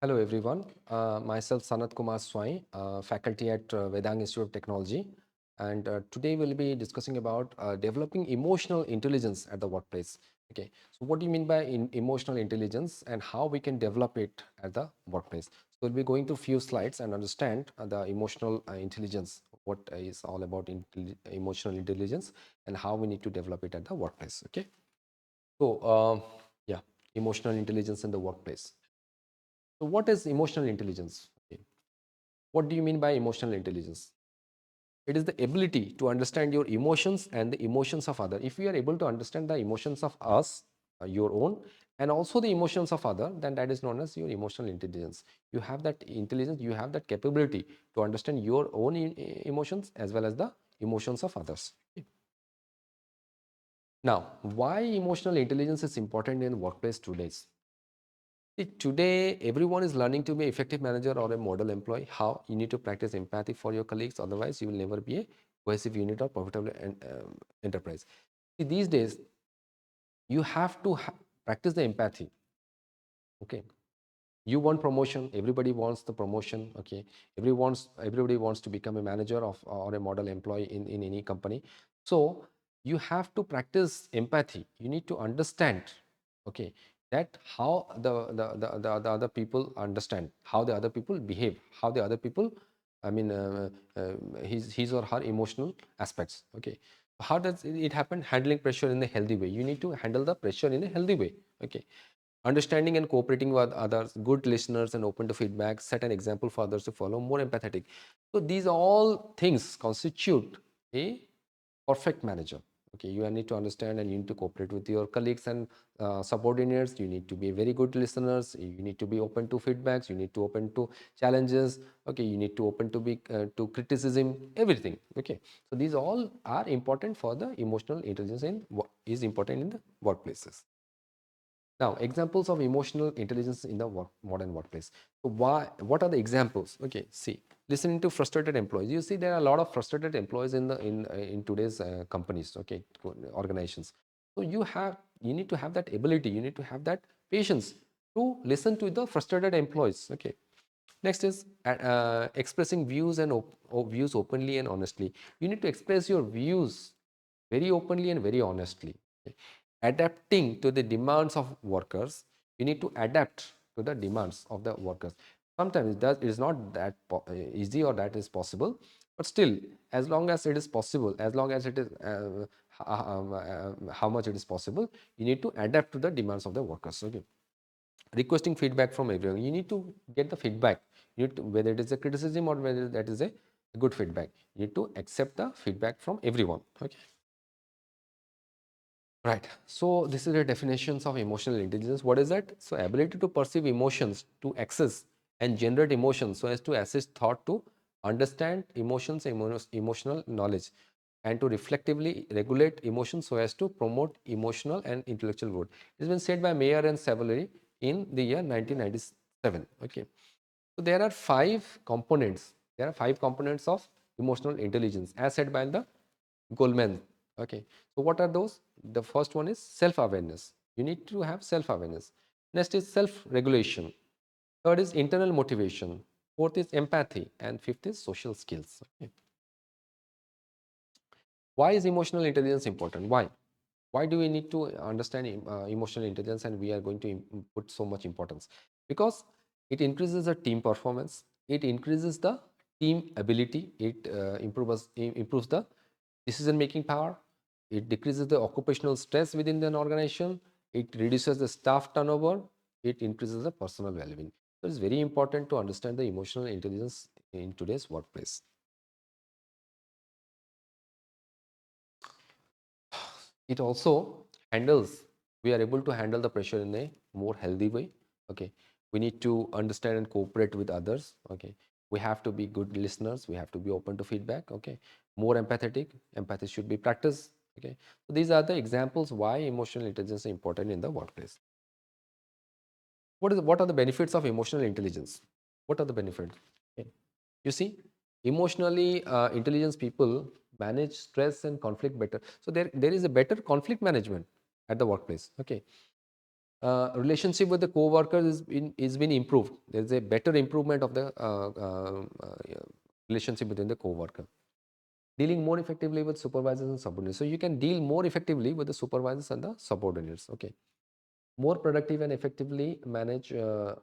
Hello everyone, myself Sanat Kumar Swai, faculty at Vedang Institute of Technology, and today we'll be discussing about developing emotional intelligence at the workplace. Okay, so what do you mean by emotional intelligence and how we can develop it at the workplace? So we'll be going through few slides and understand the emotional intelligence, what is all about emotional intelligence and how we need to develop it at the workplace. Okay, so yeah, emotional intelligence in the workplace. So what is emotional intelligence? Okay. What do you mean by emotional intelligence? It is the ability to understand your emotions and the emotions of other. If we are able to understand the emotions of us, your own, and also the emotions of other, then that is known as your emotional intelligence. You have that intelligence, you have that capability to understand your own emotions as well as the emotions of others. Okay. Now, why emotional intelligence is important in workplace today? See, today, everyone is learning to be an effective manager or a model employee. How? You need to practice empathy for your colleagues, otherwise, you will never be a cohesive unit or profitable enterprise. See, these days, you have to practice the empathy. Okay, you want promotion, everybody wants the promotion. Okay, everybody wants to become a manager of or a model employee in any company. So you have to practice empathy. You need to understand, okay, that how the other people understand, how the other people behave, how the other people, I mean, his or her emotional aspects. Okay, how does it happen? Handling pressure in a healthy way. You need to handle the pressure in a healthy way. Okay, understanding and cooperating with others, good listeners and open to feedback, set an example for others to follow, more empathetic. So these all things constitute a perfect manager. Okay, you need to understand and you need to cooperate with your colleagues and subordinates. You need to be very good listeners. You need to be open to feedbacks. You need to open to challenges. Okay, you need to open to be to criticism. Everything. Okay, so these all are important for the emotional intelligence in is important in the workplaces. Now, examples of emotional intelligence in the modern workplace. So what are the examples? Okay, see, listening to frustrated employees. You see, there are a lot of frustrated employees in today's companies. Okay, organizations. So you need to have that ability. You need to have that patience to listen to the frustrated employees. Okay. Next is expressing views and views openly and honestly. You need to express your views very openly and very honestly. Okay. Adapting to the demands of workers. You need to adapt to the demands of the workers. Sometimes it is not that easy or that is possible, but still, as long as it is possible, as long as it is how much it is possible, you need to adapt to the demands of the workers. Okay. Requesting feedback from everyone. You need to get the feedback. You need to, whether it is a criticism or whether that is a good feedback. You need to accept the feedback from everyone. Okay. Right. So this is the definitions of emotional intelligence. What is that? So ability to perceive emotions, to access and generate emotions so as to assist thought to understand emotions, emotional knowledge, and to reflectively regulate emotions so as to promote emotional and intellectual growth. It has been said by Mayer and Savory in the year 1997. Okay. So there are five components. There are five components of emotional intelligence as said by the Goldman. Okay. So what are those? The first one is self-awareness. You need to have self-awareness. Next is self-regulation. Third is internal motivation. Fourth is empathy. And fifth is social skills. Okay. Why is emotional intelligence important? Why? Why do we need to understand emotional intelligence and we are going to put so much importance? Because it increases the team performance, it increases the team ability, it improves the decision making power, it decreases the occupational stress within an organization, it reduces the staff turnover, it increases the personal well-being. So it's very important to understand the emotional intelligence in today's workplace. It also handles, we are able to handle the pressure in a more healthy way. Okay, we need to understand and cooperate with others. Okay, we have to be good listeners, we have to be open to feedback. Okay, more empathetic, empathy should be practiced. Okay, so these are the examples why emotional intelligence is important in the workplace. What are the benefits of emotional intelligence? What are the benefits? Okay. You see, emotionally intelligence people manage stress and conflict better. So there is a better conflict management at the workplace. Okay. Relationship with the co-workers is been improved. There's a better improvement of the relationship between the co-worker. Dealing more effectively with supervisors and subordinates. So you can deal more effectively with the supervisors and the subordinates. Okay. More productive and effectively manage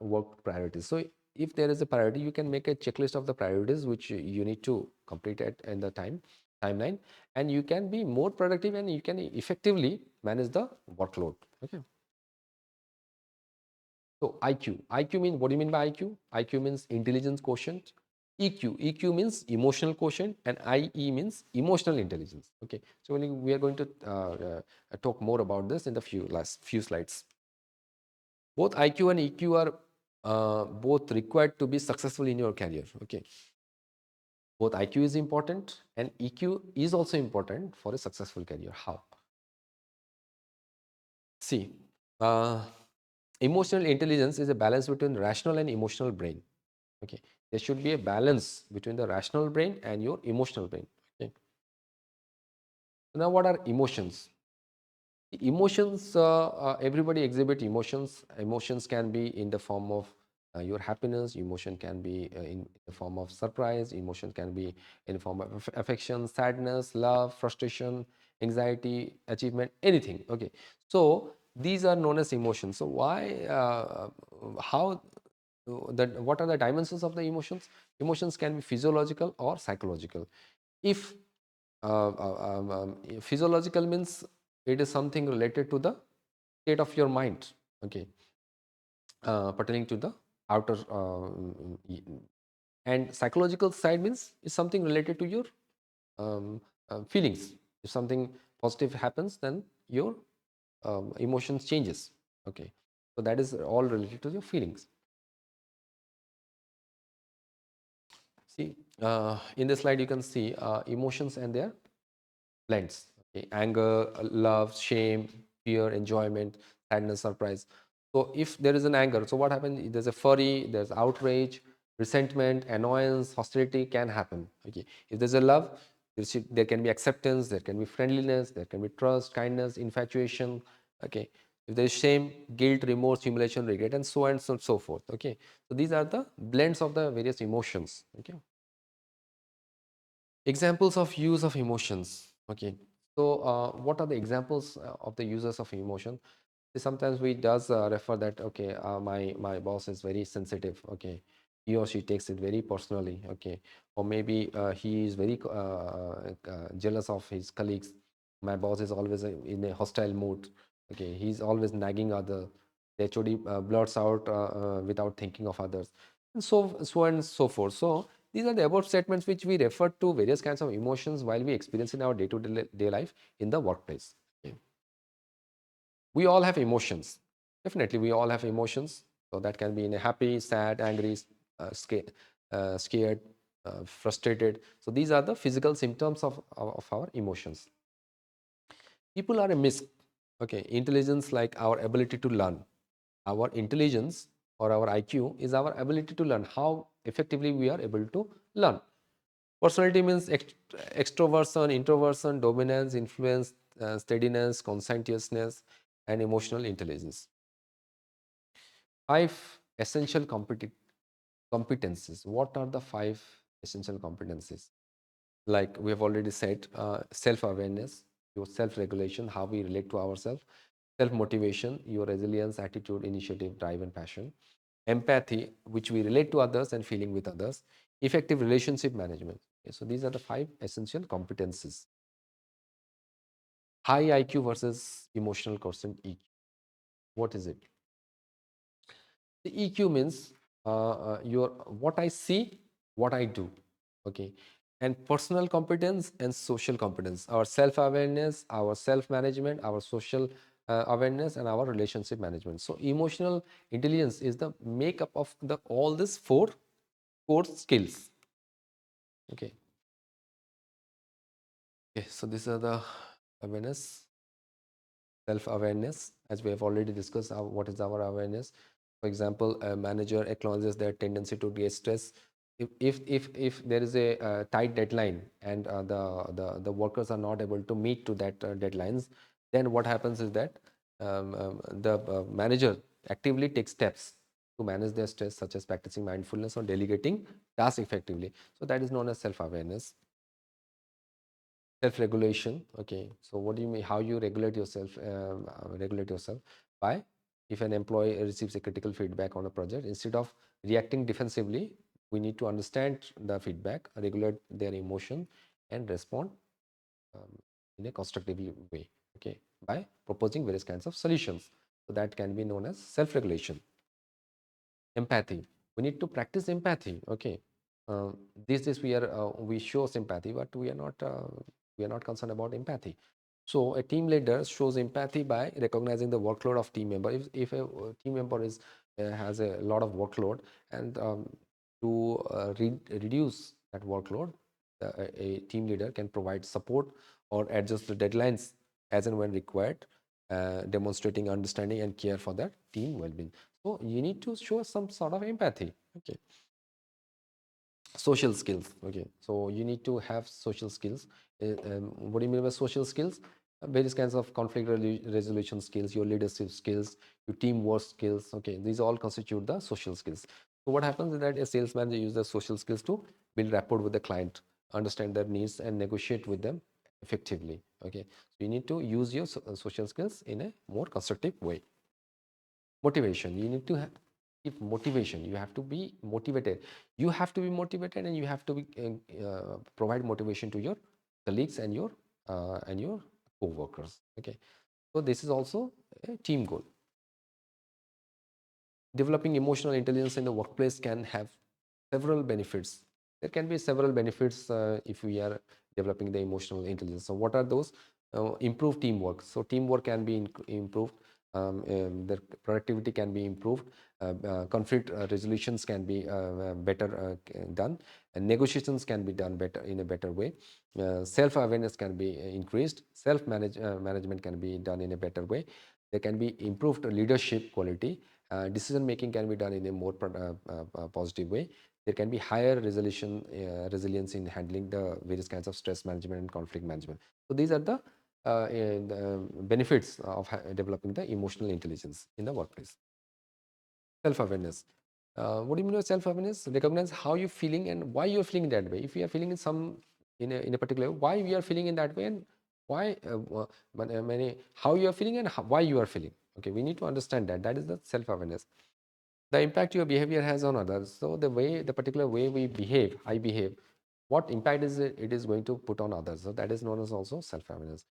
work priorities. So if there is a priority, you can make a checklist of the priorities which you need to complete at in the timeline, and you can be more productive and you can effectively manage the workload. Okay. So IQ means, what do you mean by IQ? IQ means intelligence quotient. EQ means emotional quotient, and IE means emotional intelligence. Okay, so we are going to talk more about this in the last few slides. Both IQ and EQ are both required to be successful in your career. Okay, both IQ is important and EQ is also important for a successful career. How? See, uh, emotional intelligence is a balance between rational and emotional brain. Okay, there should be a balance between the rational brain and your emotional brain. Okay, so now what are emotions? Emotions, everybody exhibit emotions. Emotions can be in the form of your happiness. Emotion can be in the form of surprise. Emotion can be in the form of affection, sadness, love, frustration, anxiety, achievement, anything. Okay, so these are known as emotions. So why, how, that what are the dimensions of the emotions? Emotions can be physiological or psychological. If physiological means it is something related to the state of your mind. Okay, pertaining to the outer and psychological side means is something related to your feelings. If something positive happens, then your emotions changes. Okay, so that is all related to your feelings. See, in this slide you can see emotions and their blends. Okay, anger, love, shame, fear, enjoyment, sadness, surprise. So if there is an anger, so what happens? There's a fury, there's outrage, resentment, annoyance, hostility can happen. Okay, if there's a love, there can be acceptance, there can be friendliness, there can be trust, kindness, infatuation. Okay, if there is shame, guilt, remorse, humiliation, regret, and so on and so forth. Okay, so these are the blends of the various emotions. Okay. Examples of use of emotions. Okay, so what are the examples of the users of emotion? Sometimes we does refer that, okay, my boss is very sensitive. Okay, he or she takes it very personally. Okay, or maybe he is very jealous of his colleagues. My boss is always in a hostile mood. Okay, he's always nagging other. The HOD blurts out without thinking of others, and so on and so forth. So these are the above statements which we refer to various kinds of emotions while we experience in our day-to-day life in the workplace. Okay. We all have emotions. Definitely, we all have emotions. So that can be in a happy, sad, angry, scared, frustrated. So these are the physical symptoms of our emotions. People are a mix. Okay, intelligence like our ability to learn. Our intelligence or our IQ is our ability to learn, how effectively we are able to learn. Personality means extroversion, introversion, dominance, influence, steadiness, conscientiousness, and emotional intelligence. Five essential competencies. What are the five essential competencies? Like we have already said, self-awareness, your self-regulation, how we relate to ourselves, self-motivation, your resilience, attitude, initiative, drive, and passion, empathy, which we relate to others and feeling with others, effective relationship management. Okay, so these are the five essential competencies. High IQ versus emotional quotient EQ. What is it? The EQ means your what I see, what I do. Okay, and personal competence and social competence. Our self-awareness, our self-management, our social awareness, and our relationship management. So emotional intelligence is the makeup of the all these four core skills. Okay. Okay. So these are the awareness, self-awareness, as we have already discussed. What is our awareness? For example, a manager acknowledges their tendency to get stress. If there is a tight deadline and the workers are not able to meet to that deadlines, then what happens is that the manager actively takes steps to manage their stress, such as practicing mindfulness or delegating tasks effectively. So that is known as self-awareness. Self-regulation. Okay, so what do you mean? How you regulate yourself? Regulate yourself by, if an employee receives a critical feedback on a project, instead of reacting defensively, we need to understand the feedback, regulate their emotion, and respond um, in a constructive way. Okay, by proposing various kinds of solutions. So that can be known as self-regulation. Empathy. We need to practice empathy. Okay, uh, these days we show sympathy, but we are not concerned about empathy. So a team leader shows empathy by recognizing the workload of team member. If a team member is has a lot of workload, and to reduce that workload, a team leader can provide support or adjust the deadlines as and when required, demonstrating understanding and care for that team well-being. So you need to show some sort of empathy. Okay. Social skills. Okay, so you need to have social skills. What do you mean by social skills? Various kinds of conflict resolution skills, your leadership skills, your teamwork skills. Okay, these all constitute the social skills. So what happens is that a sales manager uses the social skills to build rapport with the client, understand their needs, and negotiate with them effectively. Okay, so you need to use your social skills in a more constructive way. Motivation. You need to give motivation. You have to be motivated. You have to be motivated, and you have to be provide motivation to your colleagues and your co-workers. Okay, so this is also a team goal. Developing emotional intelligence in the workplace can have several benefits. There can be several benefits if we are developing the emotional intelligence. So what are those? Improve teamwork. So teamwork can be improved. The productivity can be improved. Conflict resolutions can be better done, and negotiations can be done better in a better way. Self-awareness can be increased. Management can be done in a better way. There can be improved leadership quality. Decision making can be done in a more positive way. There can be higher resilience in handling the various kinds of stress management and conflict management. So these are the benefits of developing the emotional intelligence in the workplace. Self-awareness. What do you mean by self-awareness? Recognize how you're feeling and why you're feeling that way. If you are feeling in a particular way, why we are feeling in that way, and why how you are feeling and why you are feeling. Okay, we need to understand that. That is the self-awareness. The impact your behavior has on others. So the particular way we behave, I behave, what impact it is going to put on others. So that is known as also self-awareness.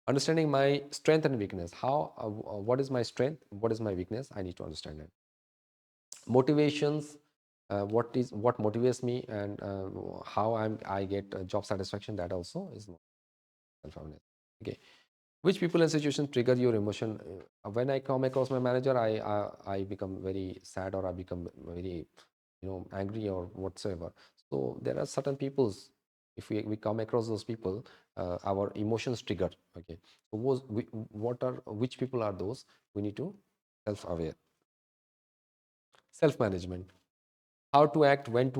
Understanding my strength and weakness. What is my strength? What is my weakness? I need to understand that. Motivations. What motivates me, and how I get job satisfaction. That also is self-awareness. Okay. Which people and situations trigger your emotion? When I come across my manager, I become very sad, or I become very angry or whatsoever. So there are certain peoples, if we come across those people, our emotions trigger. Okay, so which people are those? We need to self-aware. Self-management. How to act, when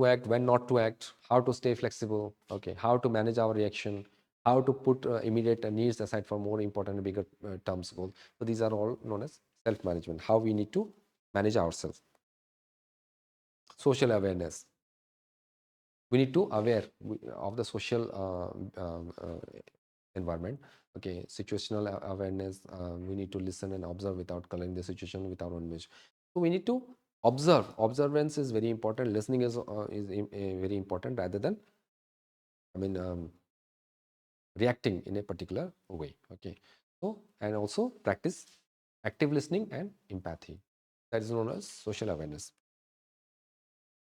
not to act, how to stay flexible. Okay, how to manage our reaction, how to put immediate needs aside for more important and bigger terms goal. So these are all known as self-management, how we need to manage ourselves. Social awareness. We need to aware of the social environment. Okay, situational awareness. We need to listen and observe without coloring the situation with our own image. So we need to observe. Observance is very important. Listening is very important, rather than, I mean, reacting in a particular way. Okay, so, and also practice active listening and empathy. That is known as social awareness.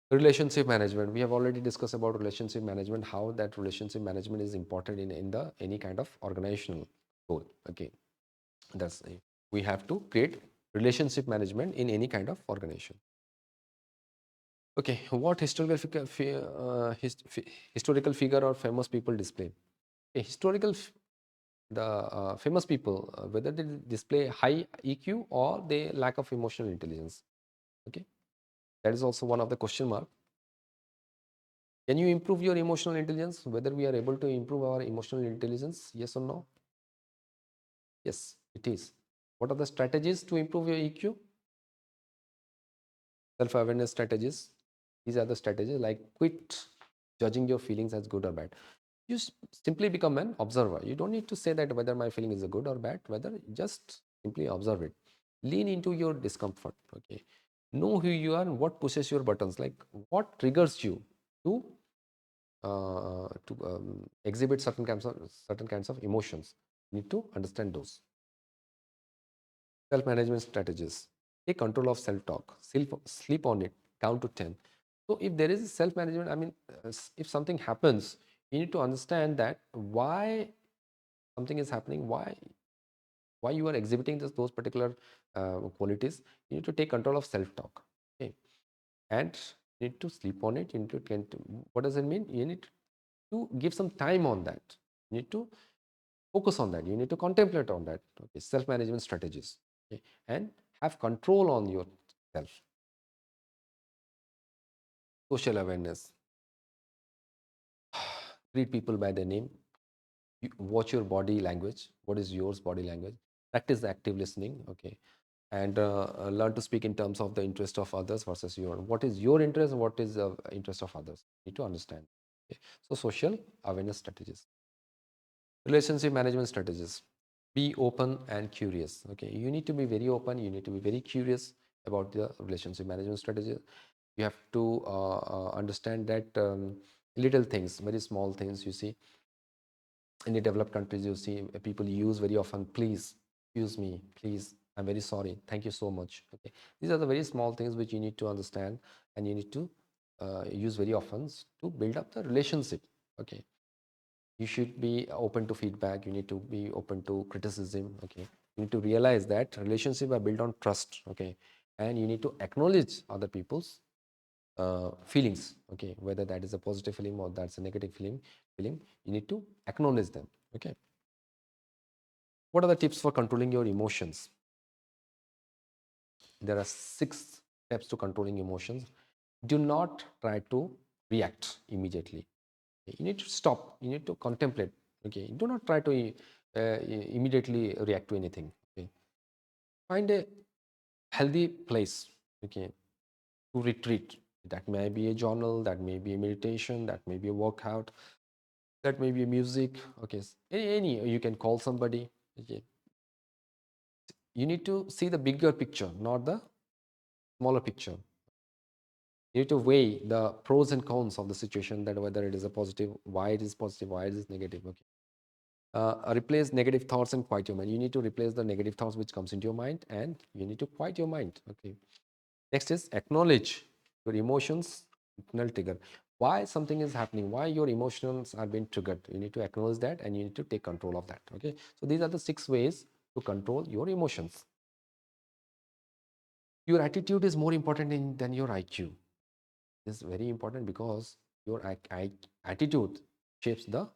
Relationship management. We have already discussed about relationship management, how that relationship management is important in the any kind of organizational goal. Okay, that's we have to create relationship management in any kind of organization. Okay, what historical figure or famous people display? A the famous people, whether they display high EQ or they lack of emotional intelligence. Okay, that is also one of the question mark. Can you improve your emotional intelligence? Whether we are able to improve our emotional intelligence, yes or no? Yes, it is. What are the strategies to improve your EQ? Self-awareness strategies. These are the strategies, like quit judging your feelings as good or bad. You simply become an observer. You don't need to say that whether my feeling is a good or bad, whether just simply observe it. Lean into your discomfort. Okay. Know who you are and what pushes your buttons, like what triggers you to exhibit certain kinds of emotions. You need to understand those. Self-management strategies. Take control of self-talk. Sleep on it. Count to 10. So if there is self-management, I mean, if something happens, you need to understand that why something is happening, why you are exhibiting those particular qualities. You need to take control of self-talk. Okay. And you need to sleep on it. You need to what does it mean? You need to give some time on that. You need to focus on that. You need to contemplate on that. Okay. Self-management strategies. Okay. And have control on yourself. Social awareness. Greet people by their name. Watch your body language. What is yours body language? Practice active listening. Okay. And learn to speak in terms of the interest of others versus your own. What is your interest? What is the interest of others? You need to understand. Okay. So social awareness strategies. Relationship management strategies. Be open and curious. Okay. You need to be very open. You need to be very curious about the relationship management strategy. You have to understand that little things, very small things, you see, in the developed countries, you see people use very often, please, excuse me, please, I'm very sorry, thank you so much. Okay, these are the very small things which you need to understand, and you need to use very often to build up the relationship. Okay, you should be open to feedback. You need to be open to criticism. Okay, you need to realize that relationships are built on trust. Okay, and you need to acknowledge other people's feelings. Okay, whether that is a positive feeling or that's a negative feeling, you need to acknowledge them. Okay, what are the tips for controlling your emotions? There are 6 steps to controlling emotions. Do not try to react immediately. Okay, you need to stop, you need to contemplate. Okay, do not try to immediately react to anything. Okay, find a healthy place. Okay, to retreat. That may be a journal, that may be a meditation, that may be a workout, that may be music. Okay, any you can call somebody. Okay, you need to see the bigger picture, not the smaller picture. You need to weigh the pros and cons of the situation, that whether it is a positive, why it is positive, why it is negative. Okay, replace negative thoughts and quiet your mind. You need to replace the negative thoughts which comes into your mind, and you need to quiet your mind. Okay, next is acknowledge your emotions. Internal trigger, why something is happening, why your emotions are being triggered. You need to acknowledge that, and you need to take control of that. Okay, so these are the 6 ways to control your emotions. Your attitude is more important than your IQ. This is very important because your attitude shapes the,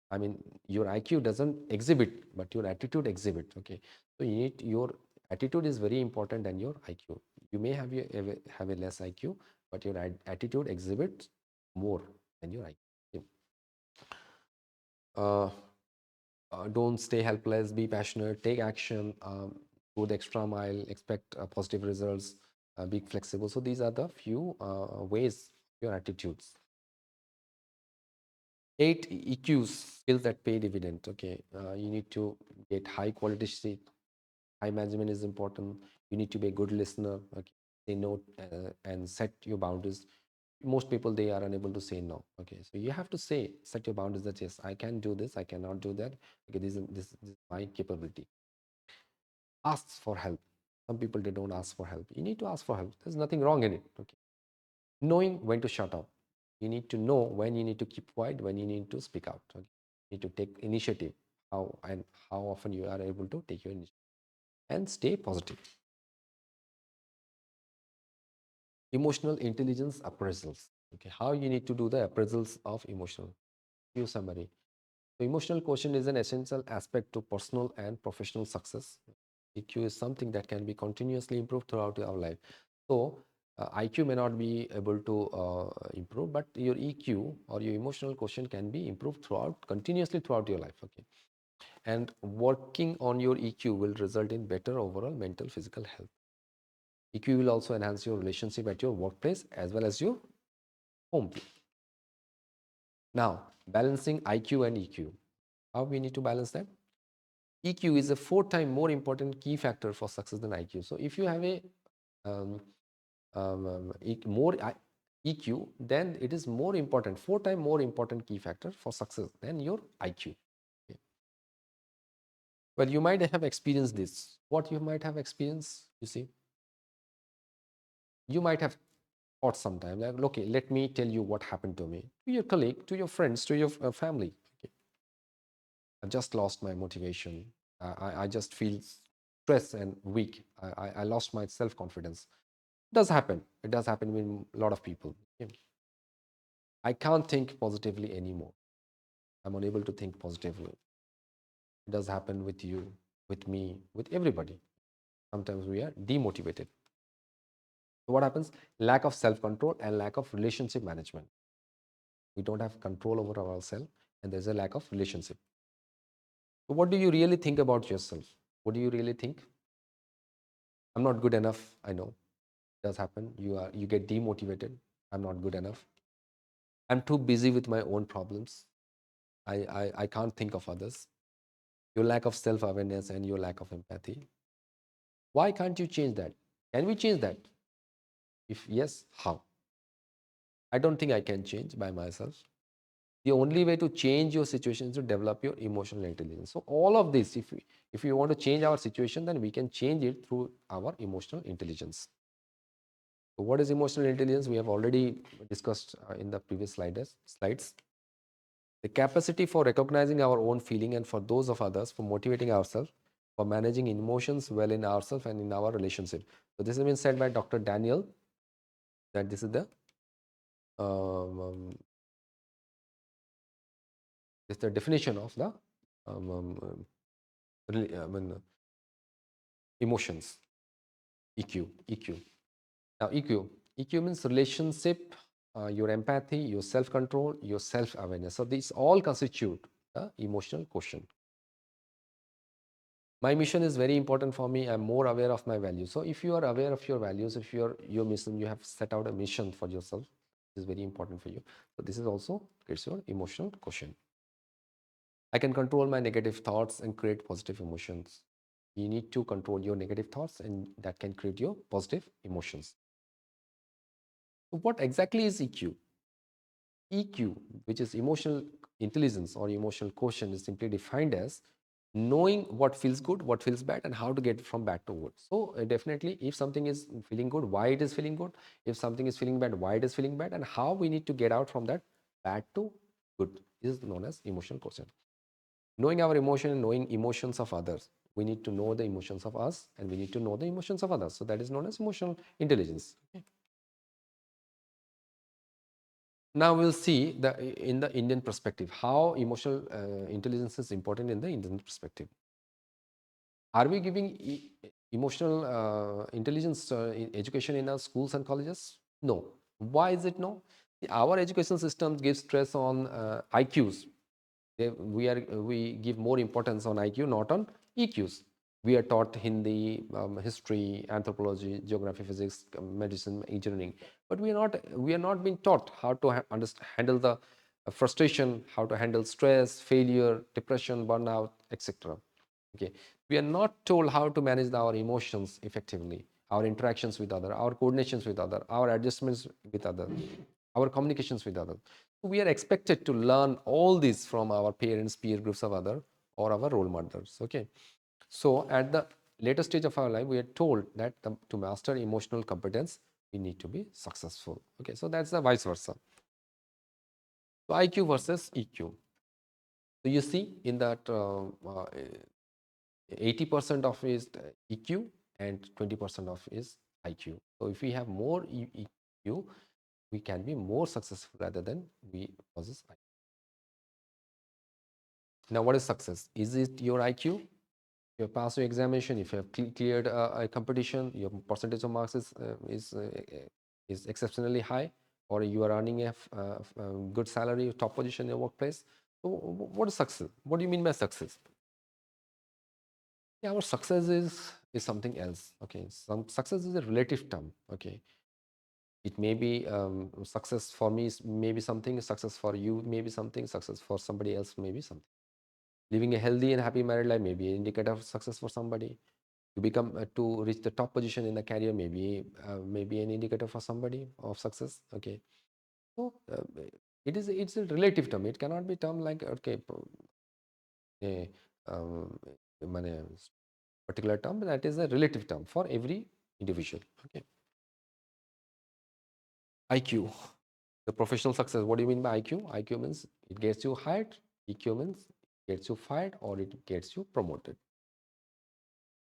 I mean, your IQ doesn't exhibit, but your attitude exhibit. Okay, so you need your attitude is very important than your IQ. You may have a less IQ, but your attitude exhibits more than your IQ. Uh, don't stay helpless. Be passionate. Take action. Go the extra mile. Expect positive results. Be flexible. So these are the few ways your attitudes. 8 EQs, skills that pay dividend. Okay, you need to get high quality sleep. High management is important. You need to be a good listener. Okay, say no and set your boundaries. Most people, they are unable to say no. Okay, so you have to set your boundaries, that yes, I can do this, I cannot do that. Okay, this is my capability. Ask for help. Some people, they don't ask for help. You need to ask for help. There's nothing wrong in it. Okay, knowing when to shut up. You need to know when you need to keep quiet, when you need to speak out. Okay? You need to take initiative. How often you are able to take your initiative, and stay positive. Emotional intelligence appraisals. Okay, how you need to do the appraisals of emotional. Few summary. So emotional quotient is an essential aspect to personal and professional success. EQ is something that can be continuously improved throughout our life. So IQ may not be able to improve, but your EQ or your emotional quotient can be improved continuously throughout your life. Okay. And working on your EQ will result in better overall mental physical health. EQ will also enhance your relationship at your workplace as well as your home. Now, balancing IQ and EQ. How we need to balance that? EQ is a 4 times more important key factor for success than IQ. So if you have a um, more EQ, then it is more important, 4 times more important key factor for success than your IQ. Okay. Well, you might have experienced this. What you might have experienced, you see, you might have thought sometime like, okay, let me tell you what happened to me, to your colleague, to your friends, to your family. Okay. I just lost my motivation. I just feel stressed and weak. I lost my self-confidence. It does happen. It does happen with a lot of people. Okay. I can't think positively anymore. I'm unable to think positively. It does happen with you, with me, with everybody. Sometimes we are demotivated. So what happens? Lack of self-control and lack of relationship management. We don't have control over ourselves, and there's a lack of relationship. So what do you really think about yourself? What do you really think? I'm not good enough. I know it does happen. You get demotivated. I'm not good enough. I'm too busy with my own problems. I can't think of others. Your lack of self-awareness and your lack of empathy. Why can't you change that? Can we change that? If yes, how? I don't think I can change by myself. The only way to change your situation is to develop your emotional intelligence. So all of this, if we want to change our situation, then we can change it through our emotional intelligence. So what is emotional intelligence? We have already discussed in the previous slides. The capacity for recognizing our own feeling and for those of others, for motivating ourselves, for managing emotions well in ourselves and in our relationship. So this has been said by Dr. Daniel, that this is um, um, the definition of the um, um, um, I mean, emotions. EQ. Now, EQ means relationship, your empathy, your self-control, your self-awareness. So these all constitute the emotional quotient. My mission is very important for me. I'm more aware of my values. So if you are aware of your values, if you're your mission, you have set out a mission for yourself, this is very important for you. So this is also creates your emotional quotient. I can control my negative thoughts and create positive emotions. You need to control your negative thoughts, and that can create your positive emotions. So what exactly is EQ? EQ, which is emotional intelligence or emotional quotient, is simply defined as knowing what feels good, what feels bad, and how to get from bad to good. So definitely, if something is feeling good, why it is feeling good. If something is feeling bad, why it is feeling bad, and how we need to get out from that bad to good is known as emotional quotient. Knowing our emotion and knowing emotions of others, we need to know the emotions of us, and we need to know the emotions of others. So that is known as emotional intelligence. Okay. Now we'll see in the Indian perspective how emotional intelligence is important in the Indian perspective. Are we giving emotional intelligence education in our schools and colleges? No. Why is it no? Our education system gives stress on IQs. We give more importance on IQ, not on EQs. We are taught Hindi, history, anthropology, geography, physics, medicine, engineering, but we are not being taught how to handle the frustration, how to handle stress, failure, depression, burnout, etc. Okay, we are not told how to manage our emotions effectively, our interactions with other, our coordinations with other, our adjustments with other, our communications with others. We are expected to learn all this from our parents, peer groups of other, or our role models. Okay, so at the later stage of our life, we are told that to master emotional competence, we need to be successful. Okay, so that's the vice versa. So IQ versus EQ. So you see in that 80% of is EQ and 20% of is IQ. So if we have more EQ, we can be more successful rather than we possess IQ. Now, what is success? Is it your IQ? You have passed your examination, if you have cleared a competition, your percentage of marks is exceptionally high, or you are earning a good salary, top position in your workplace. So what is success? What do you mean by success? Yeah, our success is something else. Okay, some success is a relative term. Okay, it may be success for me is maybe something, success for you maybe something, success for somebody else maybe something. Living a healthy and happy married life may be an indicator of success for somebody. To become to reach the top position in the career maybe an indicator for somebody of success. Okay, so it's a relative term. It cannot be term like okay, a um, মানে particular term, but that is a relative term for every individual. Okay, IQ, the professional success. What do you mean by IQ? IQ means it gets you hired. EQ means it gets you fired or it gets you promoted.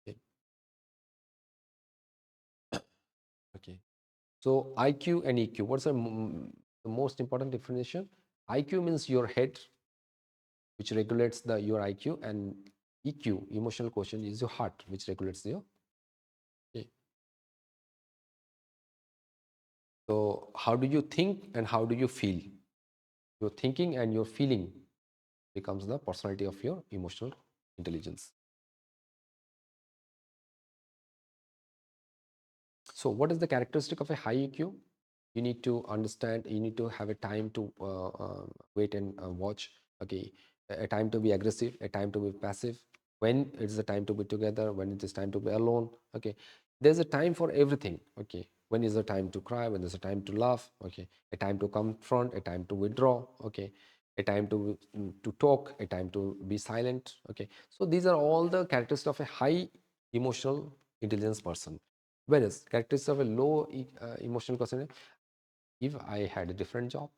Okay. Okay. So IQ and EQ. What's the most important definition? IQ means your head, which regulates the your IQ, and EQ, emotional quotient, is your heart, which regulates your. Okay. So how do you think and how do you feel? Your thinking and your feeling becomes the personality of your emotional intelligence. So what is the characteristic of a high EQ? You need to understand, you need to have a time to wait and watch. Okay, a time to be aggressive, a time to be passive, when it's the time to be together, when it is time to be alone. Okay, there's a time for everything. Okay, when is the time to cry, when there's a time to laugh. Okay, a time to confront, a time to withdraw. Okay, a time to talk, a time to be silent. Okay, so these are all the characteristics of a high emotional intelligence person. Whereas characteristics of a low emotional person, if I had a different job,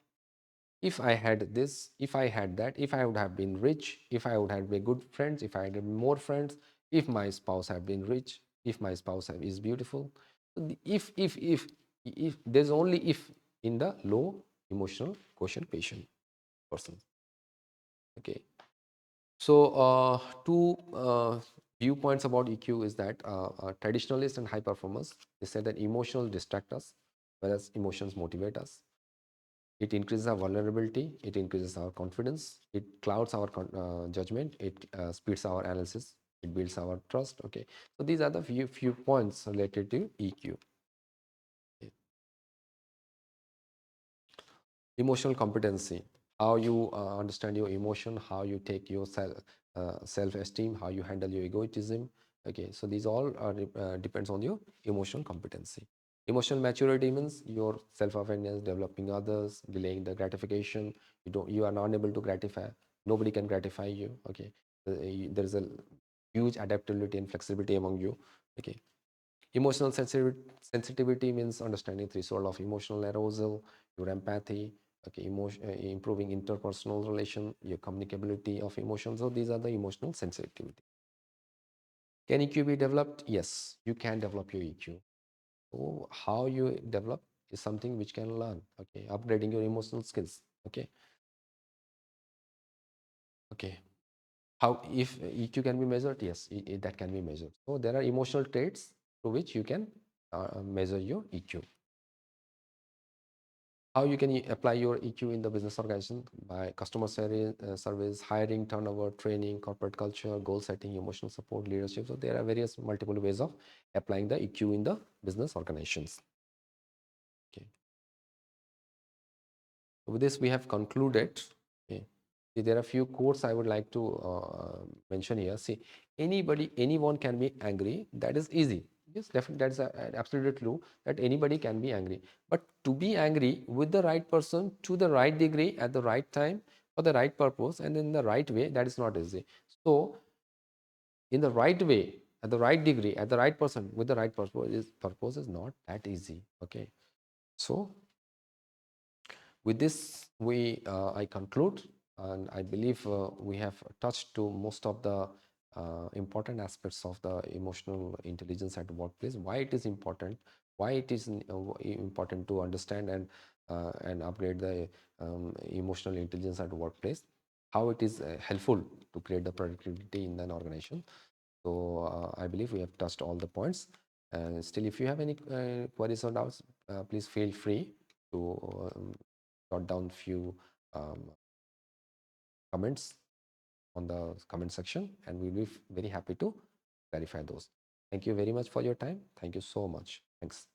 if I had this, if I had that, if I would have been rich, if I would have been good friends, if I had more friends, if my spouse had been rich, if my is beautiful. If there's only if in the low emotional quotient patient person. Okay. So two viewpoints about EQ is that traditionalists and high performers, they say that emotions distract us, whereas emotions motivate us. It increases our vulnerability, it increases our confidence, it clouds our judgment, it speeds our analysis, it builds our trust. Okay, so these are the few points related to EQ. Okay. Emotional competency, how you understand your emotion, how you take your self-esteem, how you handle your egotism. Okay, so these all are depends on your emotional competency. Emotional maturity means your self-awareness, developing others, delaying the gratification. You are not unable to gratify, nobody can gratify you. Okay, there is a huge adaptability and flexibility among you. Okay, emotional sensitivity means understanding threshold of emotional arousal, your empathy. Okay, improving interpersonal relation, your communicability of emotions. So these are the emotional sensitivity. Can EQ be developed? Yes, you can develop your EQ. So how you develop is something which can learn. Okay, upgrading your emotional skills. Okay, okay. How if EQ can be measured? Yes, that can be measured. So there are emotional traits to which you can measure your EQ. How you can apply your EQ in the business organization? By customer service, hiring, turnover, training, corporate culture, goal setting, emotional support, leadership. So there are various multiple ways of applying the EQ in the business organizations. Okay. With this, we have concluded. Okay. See, there are a few quotes I would like to mention here. See, anyone can be angry. That is easy. Yes, definitely, that's absolutely true that anybody can be angry. But to be angry with the right person, to the right degree, at the right time, for the right purpose, and in the right way, that is not easy. So, in the right way, at the right degree, at the right person, with the right purpose is not that easy. Okay. So, with this, I conclude, and I believe we have touched to most of the important aspects of the emotional intelligence at workplace. Why it is important, why it is important to understand and upgrade the emotional intelligence at workplace, how it is helpful to create the productivity in an organization. So I believe we have touched all the points. Still, if you have any queries or doubts, please feel free to jot down few um, comments on the comment section, and we'll be very happy to clarify those. Thank you very much for your time. Thank you so much. Thanks.